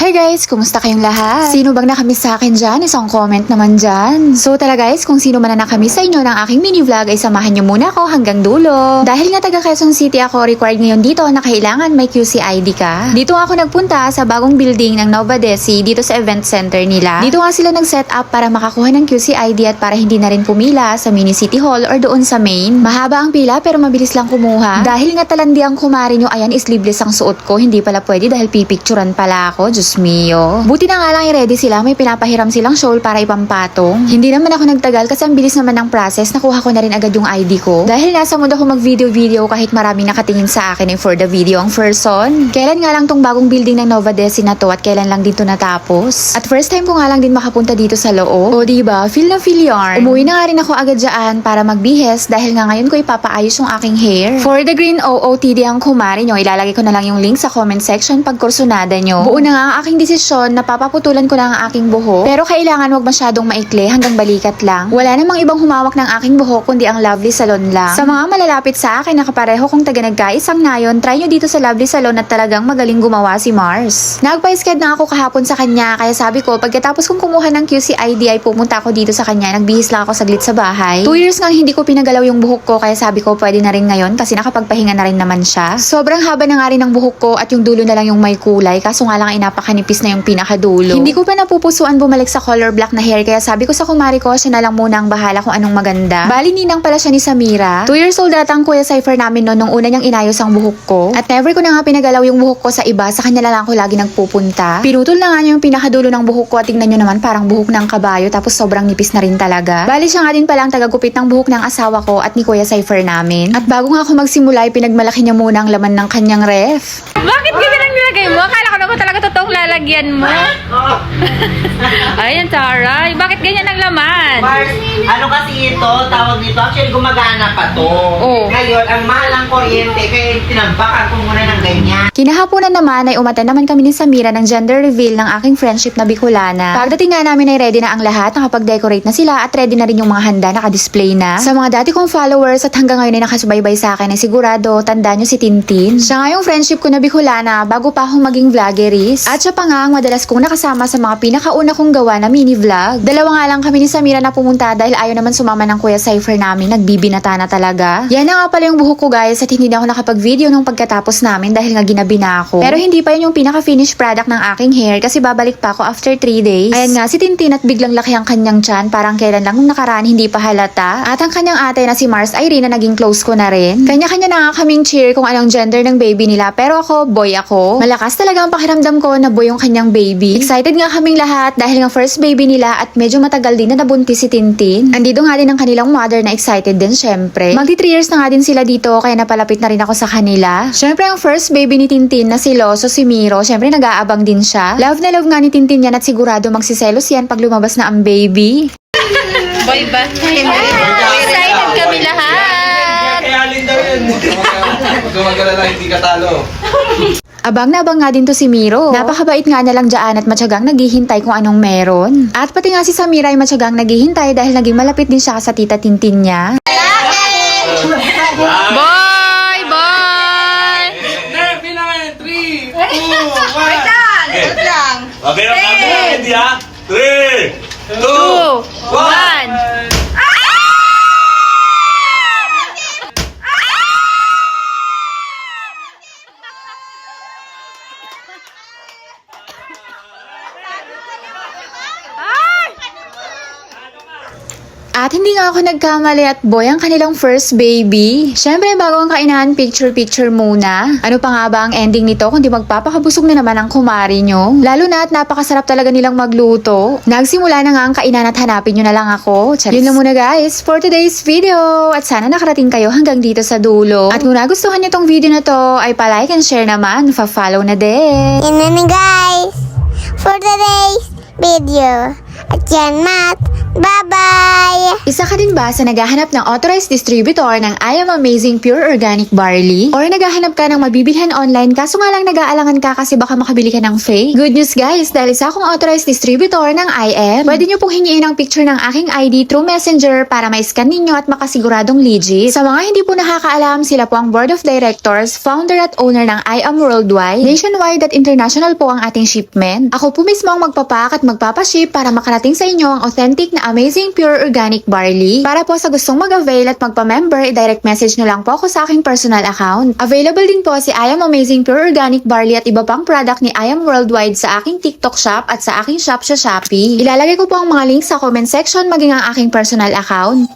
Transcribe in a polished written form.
Hi guys! Kumusta kayong lahat? Sino bang nakamiss sa akin dyan? Isang comment naman dyan. So tala guys, kung sino man na nakamiss sa inyo ng aking mini vlog ay samahan nyo muna ako hanggang dulo. Dahil nga taga Quezon City ako, required ngayon dito na kailangan may QC ID ka. Dito nga ako nagpunta sa bagong building ng Nova Desi dito sa event center nila. Dito nga sila nag-set up para makakuha ng QC ID at para hindi na rin pumila sa mini city hall or doon sa main. Mahaba ang pila pero mabilis lang kumuha. Dahil nga talandi ang kumari nyo, ayan, sleeveless ang suot ko. Hindi pala pwede dahil pipicturan pala ako. Diyos mio. Buti na nga lang i-ready sila. May pinapahiram silang shawl para ipampatong. Hindi naman ako nagtagal kasi ang bilis naman ng process. Nakuha ko na rin agad yung ID ko. Dahil nasa mood ako mag-video kahit maraming nakatingin sa akin for the video ang person. Kailan nga lang tong bagong building ng Nova Desi na to at kailan lang dito natapos. At first time ko nga lang din makapunta dito sa loob. O diba, feel na feel yarn. Umuwi na nga rin ako agad dyan para magbihes dahil nga ngayon ko ipapaayos yung aking hair. For the green OOTD ang kumari nyo, ilalagay ko na lang yung link sa comment section pag kursunada nyo. Buo na nga ang aking desisyon na papaputulan ko na ang aking buhok. Pero kailangan wag masyadong maikli hanggang balikat lang. Wala namang ibang humawak ng aking buhok kundi ang Lovely Salon lang. Sa mga malalapit sa akin na kapareho kong taga nagkaisang nayon, try nyo dito sa Lovely Salon at talagang magaling gumawa si Mars. Nagpa-sked na ako kahapon sa kanya kaya sabi ko pagkatapos kong kumuha ng QC ID ay pumunta ako dito sa kanya. Nagbihis lang ako saglit sa bahay. 2 years nga hindi ko pinagalaw yung buhok ko kaya sabi ko pwede na rin ngayon kasi nakapagpahinga na rin naman siya. Sobrang haba na nga rin ng buhok ko at yung dulo na lang yung may kulay kaso nga lang ay napakanipis na yung pinakadulo. Hindi ko pa napupusuan bumalik sa color black na hair kaya sabi ko sa kumari ko siya na lang muna ang bahala kung anong maganda. Bali ninang pala siya ni Samira. 2 years old datang kuya Cypher namin noon nung una niyang inayos ang buhok ko. At never ko na nga pinagalaw yung buhok ko sa iba, sa kanya lang ako lagi nagpupunta. Pinutol na nga niya yung pinakadulo ng buhok ko at tingnan nyo naman parang buhok ng kabayo tapos sobrang nipis na rin talaga. Bali siya nga din pala ang tagagupit ng buhok ng asawa ko at ni kuya Cypher namin. At bago nga ako magsimula ay pinagmalaki niya muna ang laman ng kanyang ref. Bakit ganyan ang nilagay mo? Akala ko naman talaga totoong lalagyan mo. Ayan, Taray. Bakit ganyan ang laman? Mars, ano kasi ito, tawag nito, actually gumagana pa to. Oo. Ngayon, ang mahal ng kuryente, kaya tinambakan ko muna ng ganyan. Kinahaponan naman ay umatan naman kami ni Samira ng gender reveal ng aking friendship na Bicolana. Pagdating nga namin ay ready na ang lahat, nakapag-decorate na sila at ready na rin yung mga handa, naka-display na. Sa mga dati kong followers at hanggang ngayon ay nakasubaybay sa akin ay sigurado, tanda nyo si Tintin. Siya nga yung friendship ko na Bicolana bago pa akong maging vloggeries. At siya pa nga ang madalas kong nakasama sa mga pinakauna kong gawa na mini vlog. Dalawa nga lang kami ni Samira na pumunta dahil ayaw naman sumama ng kuya Cypher namin, nagbibinata na talaga. Yan na nga pala yung buhok ko guys at hindi na ako nakapag-video nung pagkatapos namin dahil nga ginabi na ako. Pero hindi pa yun yung pinaka-finished product ng aking hair kasi babalik pa ako after 3 days. Ayan nga si Tintin at biglang laki ang kanyang tiyan, parang kailan lang nung nakaraan hindi pa halata. At ang kanyang ate na si Mars Irene na naging close ko na rin. Kanya-kanya na nga kaming cheer kung anong gender ng baby nila pero ako, boy ako. Malakas talaga ang pakiramdam ko na boy yung kanyang baby. Excited nga kaming lahat dahil nga first baby nila at medyo matagal din na nabuntis si Tintin. Andito nga din ang kanilang mother na excited din syempre. Magti 3 years na nga din sila dito kaya napalapit na rin ako sa kanila. Syempre ang first baby ni Tintin na si Loso, si Miro, syempre nag-aabang din siya. Love na love nga ni Tintin yan at sigurado magsiselos yan pag lumabas na ang baby. Boy ba? Excited kami lahat. Kaya alin daw yun. Gumagala hindi ka talo. Abang na abang nga din to si Miro. Napakabait nga na lang dyan at matyagang naghihintay kung anong meron. At pati nga si Samira ay matyagang naghihintay dahil naging malapit din siya sa tita Tintin niya. Boy! Boy! Bilangan 3, 2, 1. Wait lang! Pero hindi ha. 3, 2, 1! At hindi nga ako nagkamali at boy ang kanilang first baby. Syempre bago ang kainan, picture muna. Ano pa nga ba ang ending nito kundi magpapakabusog na naman ang kumari nyo? Lalo na at napakasarap talaga nilang magluto. Nagsimula na nga ang kainan at hanapin nyo na lang ako. Charis. Yun lang muna guys for today's video. At sana nakarating kayo hanggang dito sa dulo. At kung nagustuhan nyo tong video na to ay pa-like and share naman. Pa-follow na din. Yan na guys for today's video. At yan, Matt. Bye-bye! Isa ka din ba sa naghahanap ng authorized distributor ng I Am Amazing Pure Organic Barley? Or naghahanap ka ng mabibilhan online kaso nga lang nag-aalangan ka kasi baka makabili ka ng fake? Good news guys, dahil isa akong authorized distributor ng I Am. Pwede nyo pong hingiin ang picture ng aking ID through Messenger para ma-scan ninyo at makasiguradong legit. Sa mga hindi po nakakaalam, sila po ang Board of Directors, founder at owner ng I Am Worldwide. Nationwide at international po ang ating shipment. Ako po mismo ang magpapak at magpapaship para makarating sa inyo ang authentic na Amazing Pure Organic Barley. Para po sa gustong mag-avail at magpa-member, i-direct message nyo lang po ako sa aking personal account. Available din po si I Am Amazing Pure Organic Barley at iba pang product ni I Am Worldwide sa aking TikTok shop at sa aking shop sa Shopee. Ilalagay ko po ang mga links sa comment section maging ang aking personal account.